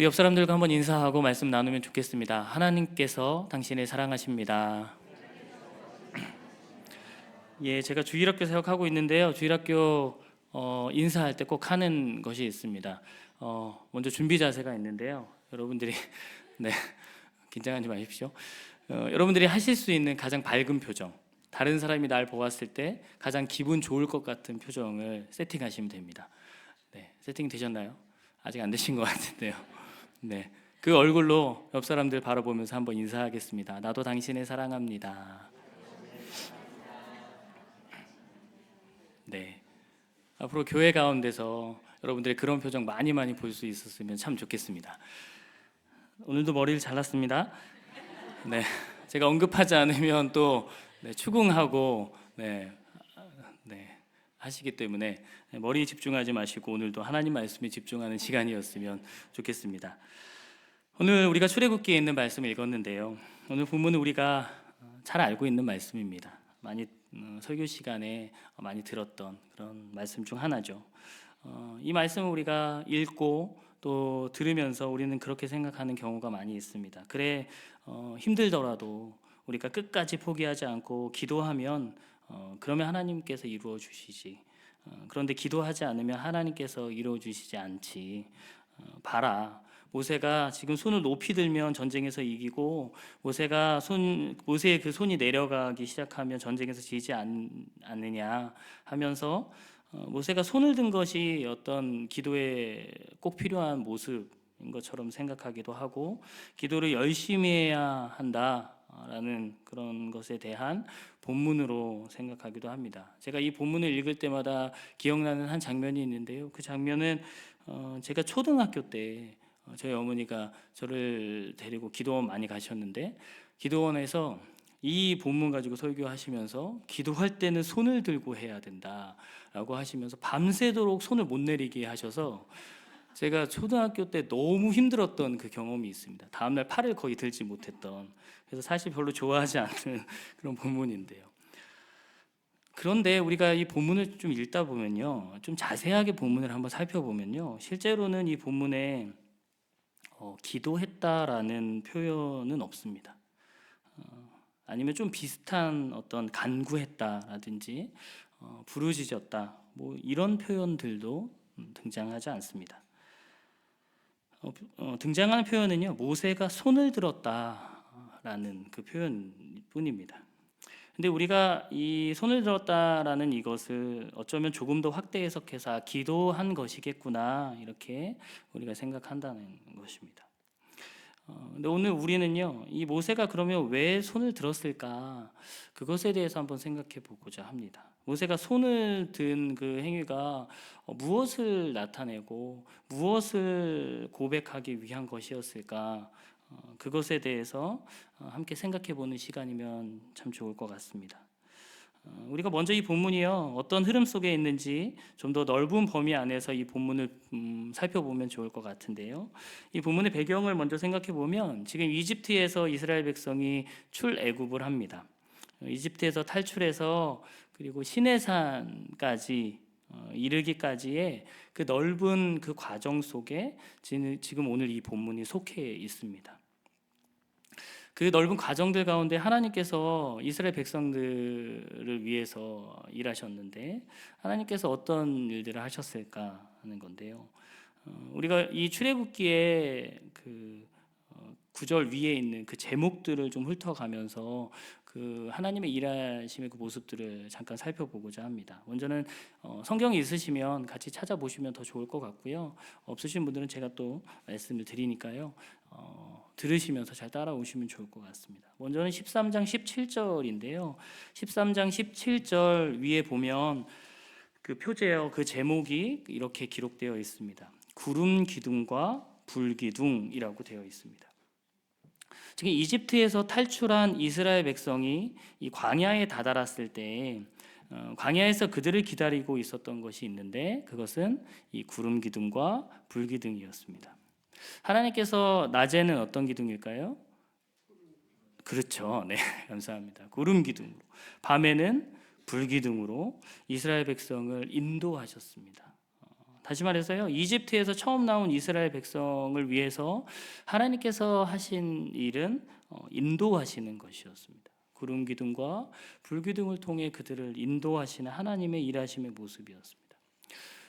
우리 옆 사람들과 한번 인사하고 말씀 나누면 좋겠습니다. 하나님께서 당신을 사랑하십니다. 예, 제가 주일학교 사역하고 있는데요. 주일학교 인사할 때 꼭 하는 것이 있습니다. 먼저 준비 자세가 있는데요. 여러분들이 네, 긴장하지 마십시오. 여러분들이 하실 수 있는 가장 밝은 표정, 다른 사람이 날 보았을 때 가장 기분 좋을 것 같은 표정을 세팅하시면 됩니다. 네, 세팅 되셨나요? 아직 안 되신 것 같은데요. 네, 그 얼굴로 옆 사람들 바라보면서 한번 인사하겠습니다. 나도 당신을 사랑합니다. 네, 앞으로 교회 가운데서 여러분들의 그런 표정 많이 볼 수 있었으면 참 좋겠습니다. 오늘도 머리를 잘랐습니다. 네, 제가 언급하지 않으면 또 추궁하고 하시기 때문에 머리에 집중하지 마시고 오늘도 하나님 말씀에 집중하는 시간이었으면 좋겠습니다. 오늘 우리가 출애굽기에 있는 말씀을 읽었는데요. 오늘 본문은 우리가 잘 알고 있는 말씀입니다. 많이 설교 시간에 많이 들었던 그런 말씀 중 하나죠. 이 말씀을 우리가 읽고 또 들으면서 우리는 그렇게 생각하는 경우가 많이 있습니다. 그래, 힘들더라도 우리가 끝까지 포기하지 않고 기도하면 그러면 하나님께서 이루어 주시지. 그런데 기도하지 않으면 하나님께서 이루어 주시지 않지. 봐라. 모세가 지금 손을 높이 들면 전쟁에서 이기고 모세의 그 손이 내려가기 시작하면 전쟁에서 지지 않느냐 하면서 모세가 손을 든 것이 어떤 기도에 꼭 필요한 모습인 것처럼 생각하기도 하고 기도를 열심히 해야 한다라는 그런 것에 대한 본문으로 생각하기도 합니다. 제가 이 본문을 읽을 때마다 기억나는 한 장면이 있는데요. 그 장면은 제가 초등학교 때 저희 어머니가 저를 데리고 기도원 많이 가셨는데 기도원에서 이 본문 가지고 설교하시면서 기도할 때는 손을 들고 해야 된다라고 하시면서 밤새도록 손을 못 내리게 하셔서 제가 초등학교 때 너무 힘들었던 그 경험이 있습니다. 다음날 팔을 거의 들지 못했던, 그래서 사실 별로 좋아하지 않는 그런 본문인데요. 그런데 우리가 이 본문을 좀 읽다 보면요, 좀 자세하게 본문을 한번 살펴보면요, 실제로는 이 본문에 기도했다라는 표현은 없습니다. 아니면 좀 비슷한 어떤 간구했다라든지 부르짖었다 뭐 이런 표현들도 등장하지 않습니다. 등장하는 표현은요, 모세가 손을 들었다라는 그 표현뿐입니다. 근데 우리가 이 손을 들었다라는 이것을 어쩌면 조금 더 확대 해석해서 기도한 것이겠구나 이렇게 우리가 생각한다는 것입니다. 근데 오늘 우리는요, 이 모세가 그러면 왜 손을 들었을까? 그것에 대해서 한번 생각해 보고자 합니다. 모세가 손을 든 그 행위가 무엇을 나타내고 무엇을 고백하기 위한 것이었을까? 그것에 대해서 함께 생각해 보는 시간이면 참 좋을 것 같습니다. 우리가 먼저 이 본문이요, 어떤 흐름 속에 있는지 좀 더 넓은 범위 안에서 이 본문을 살펴보면 좋을 것 같은데요. 이 본문의 배경을 먼저 생각해 보면 지금 이집트에서 이스라엘 백성이 출애굽을 합니다. 이집트에서 탈출해서 그리고 시내산까지 이르기까지의 그 넓은 그 과정 속에 지금 오늘 이 본문이 속해 있습니다. 그 넓은 과정들 가운데 하나님께서 이스라엘 백성들을 위해서 일하셨는데 하나님께서 어떤 일들을 하셨을까 하는 건데요. 우리가 이 출애굽기에 그 9절 위에 있는 그 제목들을 좀 훑어가면서 그 하나님의 일하심의 그 모습들을 잠깐 살펴보고자 합니다. 먼저는 성경이 있으시면 같이 찾아보시면 더 좋을 것 같고요. 없으신 분들은 제가 또 말씀을 드리니까요. 들으시면서 잘 따라오시면 좋을 것 같습니다. 먼저는 13장 17절인데요. 13장 17절 위에 보면 그 표제어 그 제목이 이렇게 기록되어 있습니다. 구름 기둥과 불 기둥이라고 되어 있습니다. 지금 이집트에서 탈출한 이스라엘 백성이 이 광야에 다다랐을 때 광야에서 그들을 기다리고 있었던 것이 있는데 그것은 이 구름 기둥과 불 기둥이었습니다. 하나님께서 낮에는 어떤 기둥일까요? 그렇죠. 네, 감사합니다. 구름 기둥으로. 밤에는 불 기둥으로 이스라엘 백성을 인도하셨습니다. 다시 말해서요, 이집트에서 처음 나온 이스라엘 백성을 위해서 하나님께서 하신 일은 인도하시는 것이었습니다. 구름 기둥과 불 기둥을 통해 그들을 인도하시는 하나님의 일하심의 모습이었습니다.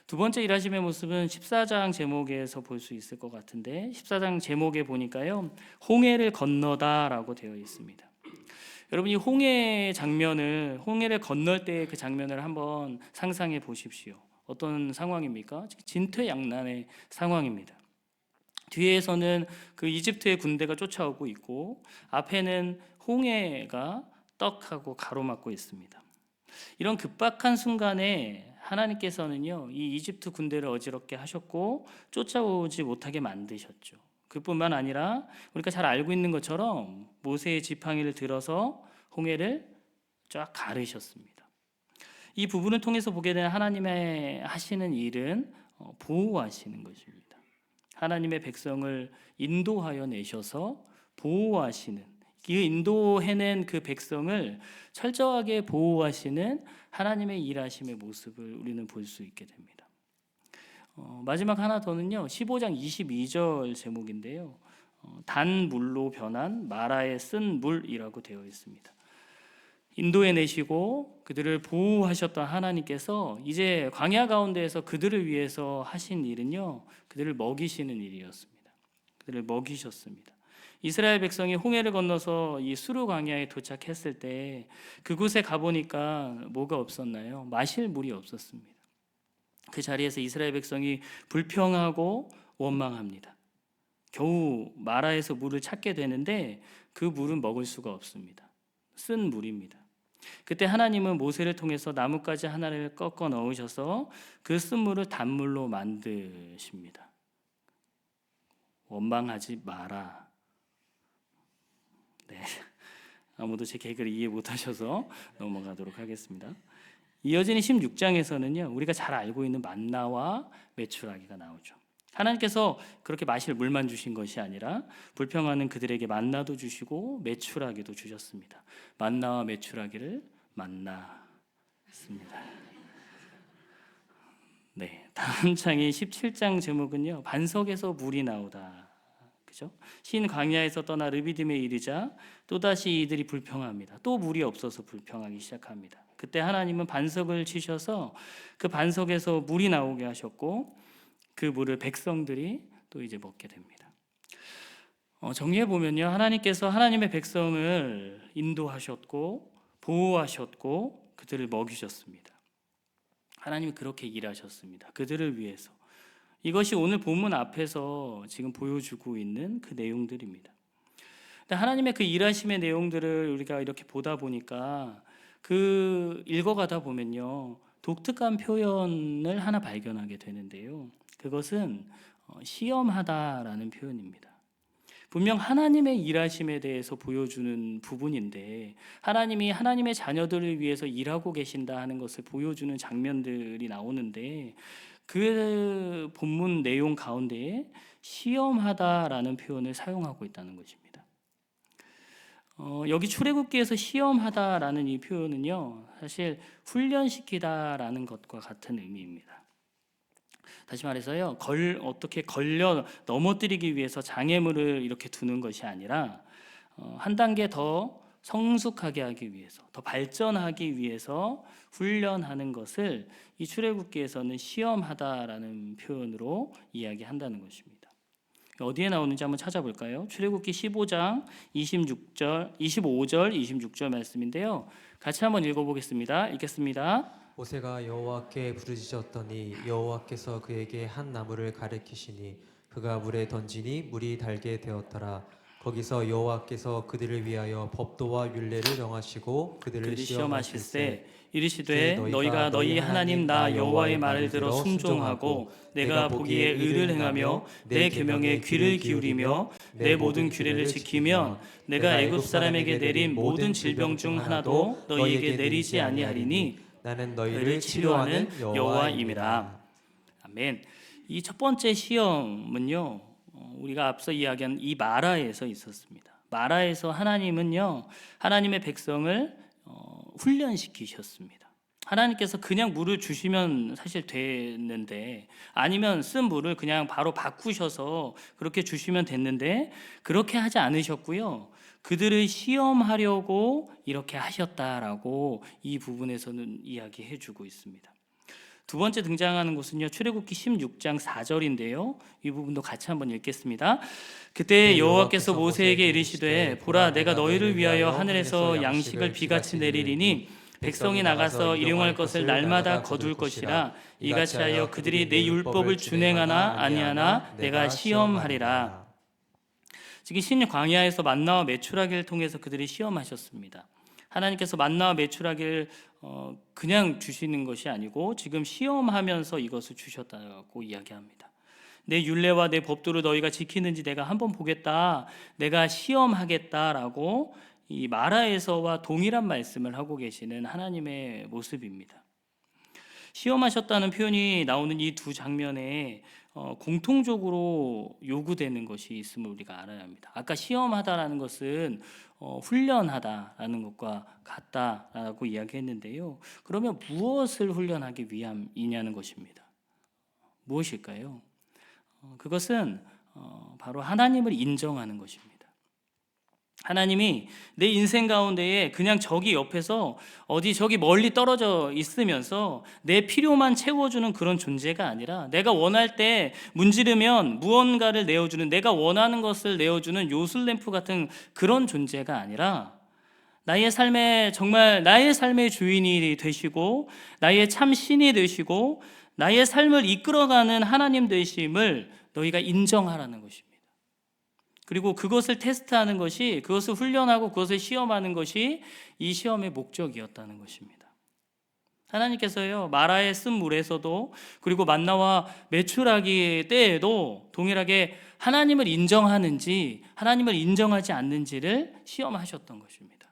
두 번째 일하심의 모습은 14장 제목에서 볼 수 있을 것 같은데, 14장 제목에 보니까요, 홍해를 건너다라고 되어 있습니다. 여러분, 이 홍해를 건널 때의 그 장면을 한번 상상해 보십시오. 어떤 상황입니까? 진퇴양난의 상황입니다. 뒤에서는 그 이집트의 군대가 쫓아오고 있고, 앞에는 홍해가 떡하고 가로막고 있습니다. 이런 급박한 순간에 하나님께서는요, 이 이집트 군대를 어지럽게 하셨고 쫓아오지 못하게 만드셨죠. 그뿐만 아니라 우리가 잘 알고 있는 것처럼 모세의 지팡이를 들어서 홍해를 쫙 가르셨습니다. 이 부분을 통해서 보게 되는 하나님의 하시는 일은 보호하시는 것입니다. 하나님의 백성을 인도하여 내셔서 보호하시는, 그 인도해낸 그 백성을 철저하게 보호하시는 하나님의 일하심의 모습을 우리는 볼 수 있게 됩니다. 마지막 하나 더는요, 15장 22절 제목인데요, 단물로 변한 마라에 쓴 물이라고 되어 있습니다. 인도해 내시고 그들을 보호하셨던 하나님께서 이제 광야 가운데에서 그들을 위해서 하신 일은요, 그들을 먹이시는 일이었습니다. 그들을 먹이셨습니다. 이스라엘 백성이 홍해를 건너서 이 수르 광야에 도착했을 때 그곳에 가보니까 뭐가 없었나요? 마실 물이 없었습니다. 그 자리에서 이스라엘 백성이 불평하고 원망합니다. 겨우 마라에서 물을 찾게 되는데 그 물은 먹을 수가 없습니다. 쓴 물입니다. 그때 하나님은 모세를 통해서 나뭇가지 하나를 꺾어 넣으셔서 그 쓴 물을 단물로 만드십니다. 원망하지 마라. 네, 아무도 제 개그를 이해 못하셔서 넘어가도록 하겠습니다. 이어지는 16장에서는요, 우리가 잘 알고 있는 만나와 메추라기가 나오죠. 하나님께서 그렇게 마실 물만 주신 것이 아니라 불평하는 그들에게 만나도 주시고 메추라기도 주셨습니다. 만나와 메추라기를 만나습니다. 네, 다음 장이 17장 제목은요, 반석에서 물이 나오다. 그죠? 신 광야에서 떠나 르비딤에 이르자 또다시 이들이 불평합니다. 또 물이 없어서 불평하기 시작합니다. 그때 하나님은 반석을 치셔서 그 반석에서 물이 나오게 하셨고 그 물을 백성들이 또 이제 먹게 됩니다. 정리해 보면요, 하나님께서 하나님의 백성을 인도하셨고 보호하셨고 그들을 먹이셨습니다. 하나님이 그렇게 일하셨습니다. 그들을 위해서. 이것이 오늘 본문 앞에서 지금 보여주고 있는 그 내용들입니다. 근데 하나님의 그 일하심의 내용들을 우리가 이렇게 보다 보니까 그 읽어가다 보면요, 독특한 표현을 하나 발견하게 되는데요. 그것은 시험하다라는 표현입니다. 분명 하나님의 일하심에 대해서 보여주는 부분인데, 하나님이 하나님의 자녀들을 위해서 일하고 계신다 하는 것을 보여주는 장면들이 나오는데, 그 본문 내용 가운데에 시험하다라는 표현을 사용하고 있다는 것입니다. 여기 출애굽기에서 시험하다라는 이 표현은요, 사실 훈련시키다라는 것과 같은 의미입니다. 다시 말해서요, 어떻게 걸려 넘어뜨리기 위해서 장애물을 이렇게 두는 것이 아니라 한 단계 더 성숙하게 하기 위해서, 더 발전하기 위해서 훈련하는 것을 이 출애굽기에서는 시험하다라는 표현으로 이야기한다는 것입니다. 어디에 나오는지 한번 찾아볼까요? 출애굽기 15장 25절, 26절 말씀인데요. 같이 한번 읽어보겠습니다. 읽겠습니다. 모세가 여호와께 부르짖었더니 여호와께서 그에게 한 나무를 가리키시니 그가 물에 던지니 물이 달게 되었더라. 거기서 여호와께서 그들을 위하여 법도와 율례를 정하시고 그들을 시험하실세 이르시되 너희가 너희 하나님 나 여호와의 말을 들어 순종하고 내가 보기에 의를 행하며 내 계명에 귀를 기울이며 내 모든 규례를 지키면 내가 애굽 사람에게 내린 모든 질병 중 하나도 너희에게 내리지 아니하리니 나는 너희를 치료하는 여호와임이라. 아멘. 이 첫 번째 시험은요, 우리가 앞서 이야기한 이 마라에서 있었습니다. 마라에서 하나님은요, 하나님의 백성을 훈련시키셨습니다. 하나님께서 그냥 물을 주시면 사실 됐는데, 아니면 쓴 물을 그냥 바로 바꾸셔서 그렇게 주시면 됐는데 그렇게 하지 않으셨고요. 그들을 시험하려고 이렇게 하셨다라고 이 부분에서는 이야기해 주고 있습니다. 두 번째 등장하는 곳은요, 출애굽기 16장 4절인데요. 이 부분도 같이 한번 읽겠습니다. 그때 여호와께서 모세에게 이르시되 보라 내가 너희를 위하여 하늘에서 양식을 비같이 내리리니 백성이 나가서 일용할 것을 날마다 거둘 것이라. 이같이 하여 그들이 내 율법을 준행하나 아니하나 내가 시험하리라. 지금 신 광야에서 만나와 메추라기를 통해서 그들이 시험하셨습니다. 하나님께서 만나와 메추라기를 그냥 주시는 것이 아니고 지금 시험하면서 이것을 주셨다고 이야기합니다. 내 율례와 내 법도를 너희가 지키는지 내가 한번 보겠다. 내가 시험하겠다라고 이 마라에서와 동일한 말씀을 하고 계시는 하나님의 모습입니다. 시험하셨다는 표현이 나오는 이 두 장면에 공통적으로 요구되는 것이 있음을 우리가 알아야 합니다. 아까 시험하다라는 것은 훈련하다라는 것과 같다라고 이야기했는데요. 그러면 무엇을 훈련하기 위함이냐는 것입니다. 무엇일까요? 그것은 바로 하나님을 인정하는 것입니다. 하나님이 내 인생 가운데에 그냥 저기 옆에서 어디 저기 멀리 떨어져 있으면서 내 필요만 채워주는 그런 존재가 아니라, 내가 원할 때 문지르면 무언가를 내어주는, 내가 원하는 것을 내어주는 요술램프 같은 그런 존재가 아니라, 나의 삶에 정말 나의 삶의 주인이 되시고 나의 참 신이 되시고 나의 삶을 이끌어가는 하나님 되심을 너희가 인정하라는 것입니다. 그리고 그것을 테스트하는 것이, 그것을 훈련하고 그것을 시험하는 것이 이 시험의 목적이었다는 것입니다. 하나님께서요, 마라의 쓴 물에서도 그리고 만나와 메추라기 때에도 동일하게 하나님을 인정하는지 하나님을 인정하지 않는지를 시험하셨던 것입니다.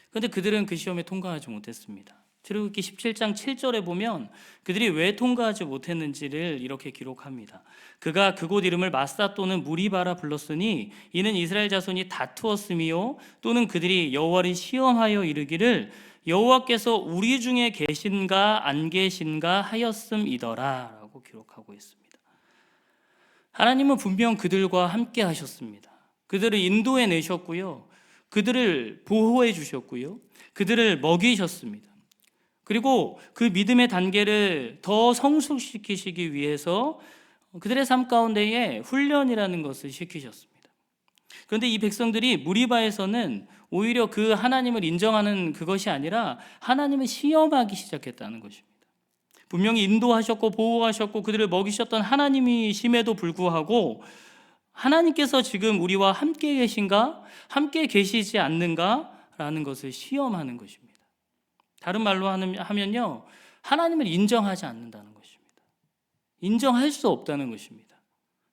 그런데 그들은 그 시험에 통과하지 못했습니다. 출애굽기 17장 7절에 보면 그들이 왜 통과하지 못했는지를 이렇게 기록합니다. 그가 그곳 이름을 마사 또는 무리바라 불렀으니 이는 이스라엘 자손이 다투었음이요 또는 그들이 여호와를 시험하여 이르기를 여호와께서 우리 중에 계신가 안 계신가 하였음이더라 라고 기록하고 있습니다. 하나님은 분명 그들과 함께 하셨습니다. 그들을 인도해 내셨고요, 그들을 보호해 주셨고요, 그들을 먹이셨습니다. 그리고 그 믿음의 단계를 더 성숙시키시기 위해서 그들의 삶 가운데에 훈련이라는 것을 시키셨습니다. 그런데 이 백성들이 무리바에서는 오히려 그 하나님을 인정하는 그것이 아니라 하나님을 시험하기 시작했다는 것입니다. 분명히 인도하셨고 보호하셨고 그들을 먹이셨던 하나님이심에도 불구하고 하나님께서 지금 우리와 함께 계신가, 함께 계시지 않는가 라는 것을 시험하는 것입니다. 다른 말로 하면요, 하나님을 인정하지 않는다는 것입니다. 인정할 수 없다는 것입니다.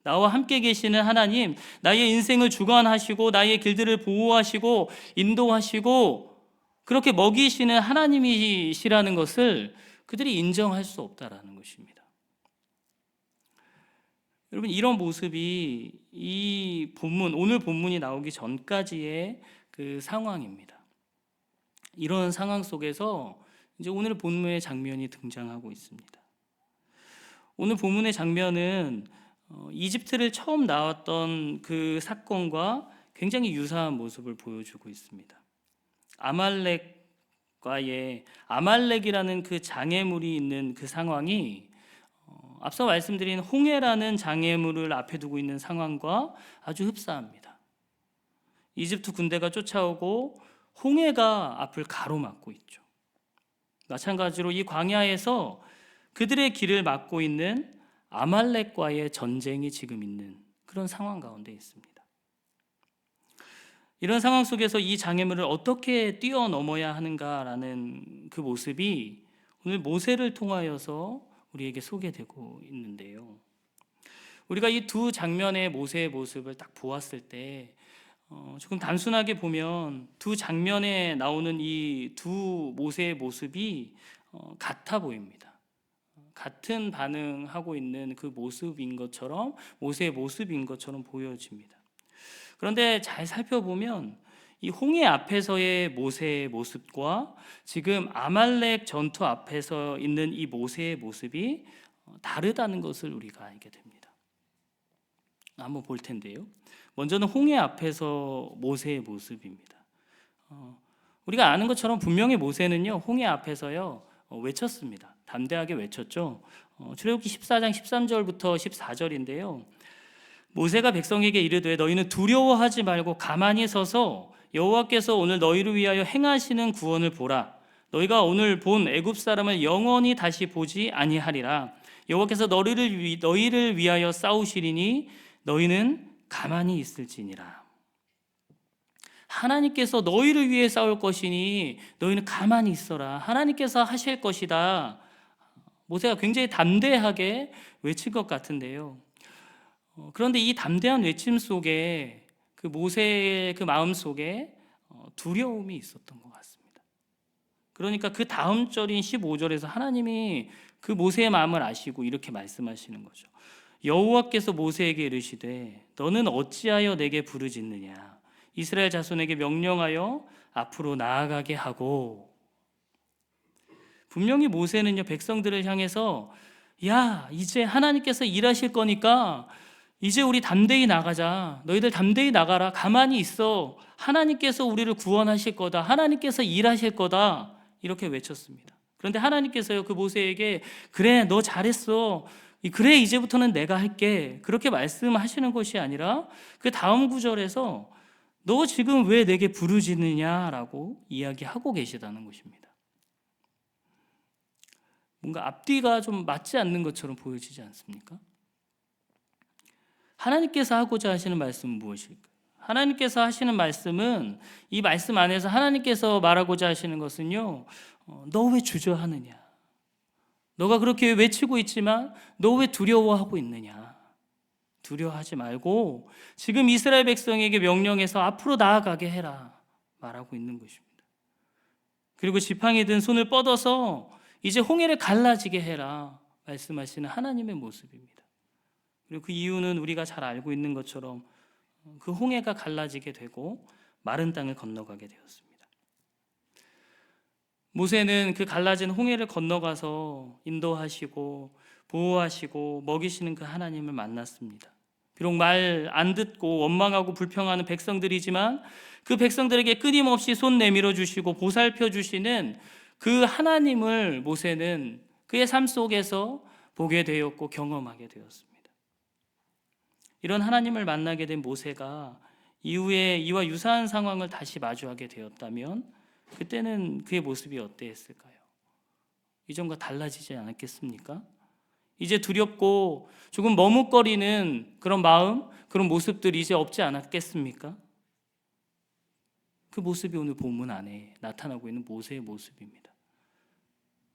나와 함께 계시는 하나님, 나의 인생을 주관하시고 나의 길들을 보호하시고 인도하시고 그렇게 먹이시는 하나님이시라는 것을 그들이 인정할 수 없다라는 것입니다. 여러분, 이런 모습이 이 본문, 오늘 본문이 나오기 전까지의 그 상황입니다. 이런 상황 속에서 이제 오늘 본문의 장면이 등장하고 있습니다. 오늘 본문의 장면은 이집트를 처음 나왔던 그 사건과 굉장히 유사한 모습을 보여주고 있습니다. 아말렉이라는 그 장애물이 있는 그 상황이 앞서 말씀드린 홍해라는 장애물을 앞에 두고 있는 상황과 아주 흡사합니다. 이집트 군대가 쫓아오고 홍해가 앞을 가로막고 있죠. 마찬가지로 이 광야에서 그들의 길을 막고 있는 아말렉과의 전쟁이 지금 있는 그런 상황 가운데 있습니다. 이런 상황 속에서 이 장애물을 어떻게 뛰어넘어야 하는가라는 그 모습이 오늘 모세를 통하여서 우리에게 소개되고 있는데요. 우리가 이 두 장면의 모세의 모습을 딱 보았을 때 조금 단순하게 보면 두 장면에 나오는 이 두 모세의 모습이 같아 보입니다. 같은 반응하고 있는 그 모습인 것처럼, 모세의 모습인 것처럼 보여집니다. 그런데 잘 살펴보면 이 홍해 앞에서의 모세의 모습과 지금 아말렉 전투 앞에서 있는 이 모세의 모습이 다르다는 것을 우리가 알게 됩니다. 한번 볼 텐데요. 먼저는 홍해 앞에서 모세의 모습입니다. 우리가 아는 것처럼 분명히 모세는요, 홍해 앞에서요 외쳤습니다. 담대하게 외쳤죠. 출애굽기 14장 13절부터 14절인데요. 모세가 백성에게 이르되 너희는 두려워하지 말고 가만히 서서 여호와께서 오늘 너희를 위하여 행하시는 구원을 보라. 너희가 오늘 본 애굽 사람을 영원히 다시 보지 아니하리라. 여호와께서 너희를 위하여 싸우시리니 너희는 가만히 있을지니라. 하나님께서 너희를 위해 싸울 것이니 너희는 가만히 있어라. 하나님께서 하실 것이다. 모세가 굉장히 담대하게 외친 것 같은데요. 그런데 이 담대한 외침 속에 그 모세의 그 마음 속에 두려움이 있었던 것 같습니다. 그러니까 그 다음 절인 15절에서 하나님이 그 모세의 마음을 아시고 이렇게 말씀하시는 거죠. 여호와께서 모세에게 이르시되 너는 어찌하여 내게 부르짖느냐. 이스라엘 자손에게 명령하여 앞으로 나아가게 하고. 분명히 모세는요 백성들을 향해서 야 이제 하나님께서 일하실 거니까 이제 우리 담대히 나가자. 너희들 담대히 나가라. 가만히 있어. 하나님께서 우리를 구원하실 거다. 하나님께서 일하실 거다. 이렇게 외쳤습니다. 그런데 하나님께서요 그 모세에게 그래 너 잘했어. 그래 이제부터는 내가 할게. 그렇게 말씀하시는 것이 아니라 그 다음 구절에서 너 지금 왜 내게 부르짖느냐라고 이야기하고 계시다는 것입니다. 뭔가 앞뒤가 좀 맞지 않는 것처럼 보여지지 않습니까? 하나님께서 하고자 하시는 말씀은 무엇일까요? 하나님께서 하시는 말씀은 이 말씀 안에서 하나님께서 말하고자 하시는 것은요, 너 왜 주저하느냐? 너가 그렇게 외치고 있지만 너 왜 두려워하고 있느냐? 두려워하지 말고 지금 이스라엘 백성에게 명령해서 앞으로 나아가게 해라 말하고 있는 것입니다. 그리고 지팡이 든 손을 뻗어서 이제 홍해를 갈라지게 해라 말씀하시는 하나님의 모습입니다. 그리고 그 이유는 우리가 잘 알고 있는 것처럼 그 홍해가 갈라지게 되고 마른 땅을 건너가게 되었습니다. 모세는 그 갈라진 홍해를 건너가서 인도하시고 보호하시고 먹이시는 그 하나님을 만났습니다. 비록 말 안 듣고 원망하고 불평하는 백성들이지만 그 백성들에게 끊임없이 손 내밀어 주시고 보살펴 주시는 그 하나님을 모세는 그의 삶 속에서 보게 되었고 경험하게 되었습니다. 이런 하나님을 만나게 된 모세가 이후에 이와 유사한 상황을 다시 마주하게 되었다면 그때는 그의 모습이 어땠을까요? 이전과 달라지지 않았겠습니까? 이제 두렵고 조금 머뭇거리는 그런 마음, 그런 모습들이 이제 없지 않았겠습니까? 그 모습이 오늘 본문 안에 나타나고 있는 모세의 모습입니다.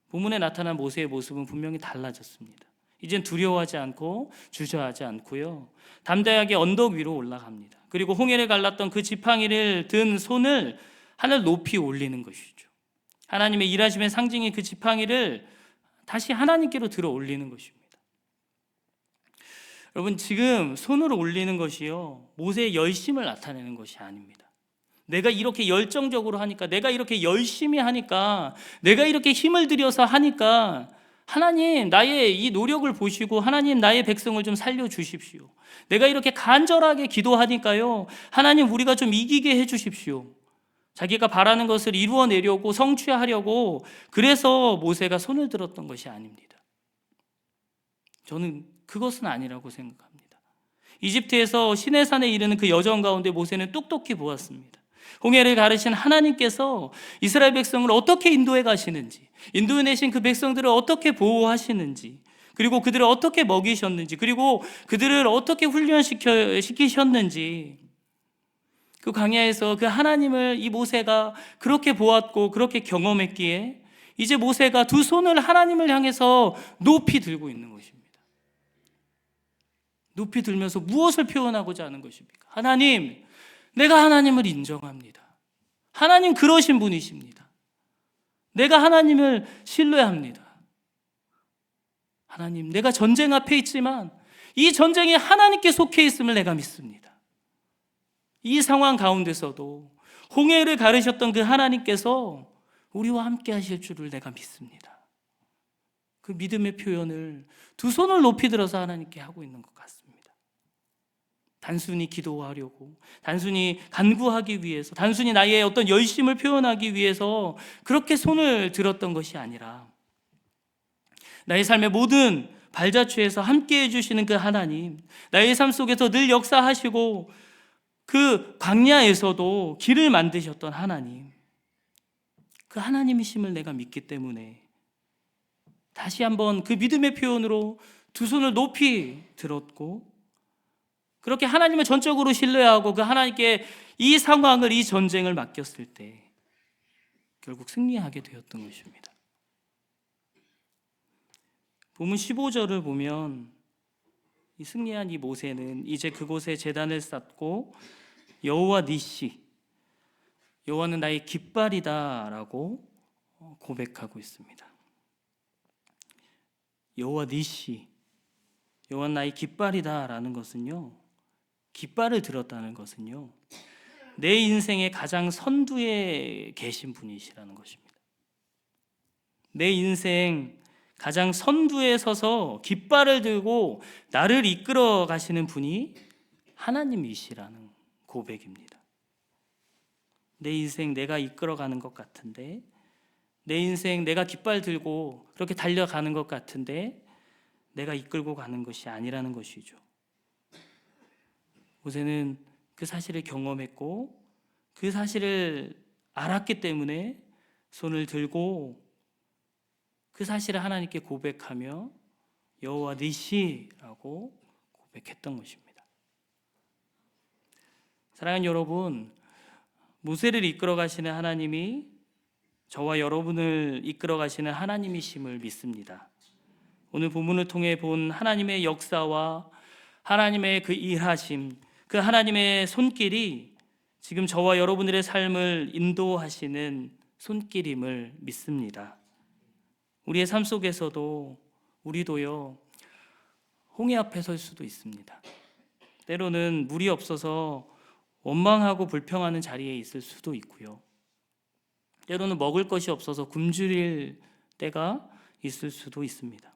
본문에 나타난 모세의 모습은 분명히 달라졌습니다. 이젠 두려워하지 않고 주저하지 않고요. 담대하게 언덕 위로 올라갑니다. 그리고 홍해를 갈랐던 그 지팡이를 든 손을 하늘 높이 올리는 것이죠. 하나님의 일하심의 상징인 그 지팡이를 다시 하나님께로 들어 올리는 것입니다. 여러분 지금 손을 올리는 것이요 모세의 열심을 나타내는 것이 아닙니다. 내가 이렇게 열정적으로 하니까, 내가 이렇게 열심히 하니까, 내가 이렇게 힘을 들여서 하니까 하나님 나의 이 노력을 보시고 하나님 나의 백성을 좀 살려주십시오. 내가 이렇게 간절하게 기도하니까요 하나님 우리가 좀 이기게 해주십시오. 자기가 바라는 것을 이루어내려고 성취하려고 그래서 모세가 손을 들었던 것이 아닙니다. 저는 그것은 아니라고 생각합니다. 이집트에서 시내산에 이르는 그 여정 가운데 모세는 똑똑히 보았습니다. 홍해를 가르신 하나님께서 이스라엘 백성을 어떻게 인도해 가시는지, 인도해내신 그 백성들을 어떻게 보호하시는지, 그리고 그들을 어떻게 먹이셨는지, 그리고 그들을 어떻게 훈련시키셨는지, 그 광야에서 그 하나님을 이 모세가 그렇게 보았고 그렇게 경험했기에 이제 모세가 두 손을 하나님을 향해서 높이 들고 있는 것입니다. 높이 들면서 무엇을 표현하고자 하는 것입니까? 하나님, 내가 하나님을 인정합니다. 하나님 그러신 분이십니다. 내가 하나님을 신뢰합니다. 하나님, 내가 전쟁 앞에 있지만 이 전쟁이 하나님께 속해 있음을 내가 믿습니다. 이 상황 가운데서도 홍해를 가르셨던 그 하나님께서 우리와 함께 하실 줄을 내가 믿습니다. 그 믿음의 표현을 두 손을 높이 들어서 하나님께 하고 있는 것 같습니다. 단순히 기도하려고, 단순히 간구하기 위해서, 단순히 나의 어떤 열심을 표현하기 위해서 그렇게 손을 들었던 것이 아니라 나의 삶의 모든 발자취에서 함께 해주시는 그 하나님, 나의 삶 속에서 늘 역사하시고 그 광야에서도 길을 만드셨던 하나님, 그 하나님이심을 내가 믿기 때문에 다시 한번 그 믿음의 표현으로 두 손을 높이 들었고, 그렇게 하나님을 전적으로 신뢰하고 그 하나님께 이 상황을, 이 전쟁을 맡겼을 때 결국 승리하게 되었던 것입니다. 본문 15절을 보면 이 승리한 이 모세는 이제 그곳에 제단을 쌓고 여호와 니시, 여호와는 나의 깃발이다 라고 고백하고 있습니다. 여호와 니시, 여호와는 나의 깃발이다 라는 것은요, 깃발을 들었다는 것은요, 내 인생의 가장 선두에 계신 분이시라는 것입니다. 내 인생 가장 선두에 서서 깃발을 들고 나를 이끌어 가시는 분이 하나님이시라는 고백입니다. 내 인생 내가 이끌어가는 것 같은데, 내 인생 내가 깃발 들고 그렇게 달려가는 것 같은데 내가 이끌고 가는 것이 아니라는 것이죠. 모세는 그 사실을 경험했고 그 사실을 알았기 때문에 손을 들고 그 사실을 하나님께 고백하며 여호와 니시라고 고백했던 것입니다. 사랑하는 여러분, 모세를 이끌어 가시는 하나님이 저와 여러분을 이끌어 가시는 하나님이심을 믿습니다. 오늘 본문을 통해 본 하나님의 역사와 하나님의 그 일하심, 그 하나님의 손길이 지금 저와 여러분들의 삶을 인도하시는 손길임을 믿습니다. 우리의 삶 속에서도 우리도요, 홍해 앞에 설 수도 있습니다. 때로는 물이 없어서 원망하고 불평하는 자리에 있을 수도 있고요, 때로는 먹을 것이 없어서 굶주릴 때가 있을 수도 있습니다.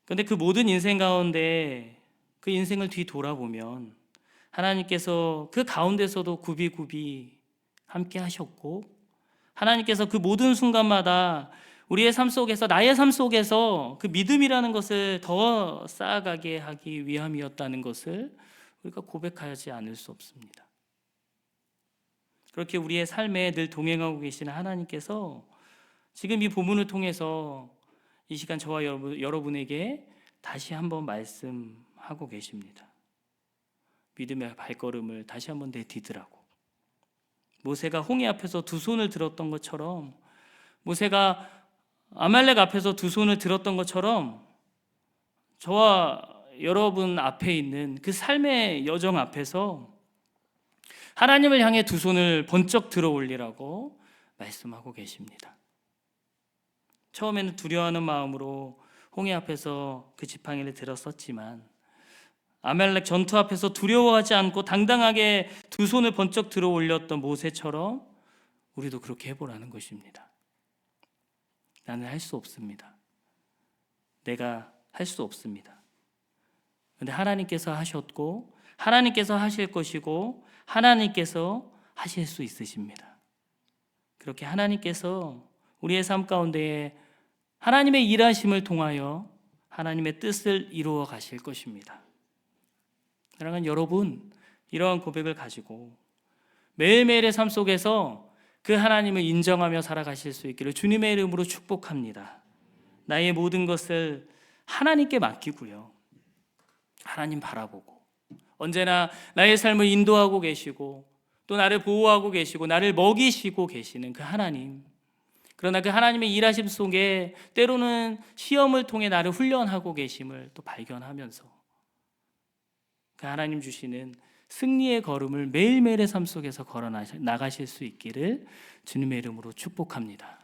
그런데 그 모든 인생 가운데 그 인생을 뒤돌아보면 하나님께서 그 가운데서도 굽이굽이 함께 하셨고, 하나님께서 그 모든 순간마다 우리의 삶 속에서, 나의 삶 속에서 그 믿음이라는 것을 더 쌓아가게 하기 위함이었다는 것을 우리가 고백하지 않을 수 없습니다. 그렇게 우리의 삶에 늘 동행하고 계시는 하나님께서 지금 이 본문을 통해서 이 시간 저와 여러분에게 다시 한번 말씀하고 계십니다. 믿음의 발걸음을 다시 한번 내디디라고. 모세가 홍해 앞에서 두 손을 들었던 것처럼, 모세가 아말렉 앞에서 두 손을 들었던 것처럼 저와 여러분 앞에 있는 그 삶의 여정 앞에서 하나님을 향해 두 손을 번쩍 들어 올리라고 말씀하고 계십니다. 처음에는 두려워하는 마음으로 홍해 앞에서 그 지팡이를 들었었지만 아말렉 전투 앞에서 두려워하지 않고 당당하게 두 손을 번쩍 들어 올렸던 모세처럼 우리도 그렇게 해보라는 것입니다. 나는 할 수 없습니다. 내가 할 수 없습니다. 그런데 하나님께서 하셨고 하나님께서 하실 것이고 하나님께서 하실 수 있으십니다. 그렇게 하나님께서 우리의 삶 가운데 하나님의 일하심을 통하여 하나님의 뜻을 이루어 가실 것입니다. 사랑하는 여러분, 이러한 고백을 가지고 매일매일의 삶 속에서 그 하나님을 인정하며 살아가실 수 있기를 주님의 이름으로 축복합니다. 나의 모든 것을 하나님께 맡기고요, 하나님 바라보고 언제나 나의 삶을 인도하고 계시고 또 나를 보호하고 계시고 나를 먹이시고 계시는 그 하나님, 그러나 그 하나님의 일하심 속에 때로는 시험을 통해 나를 훈련하고 계심을 또 발견하면서 그 하나님 주시는 승리의 걸음을 매일매일의 삶 속에서 걸어 나가실 수 있기를 주님의 이름으로 축복합니다.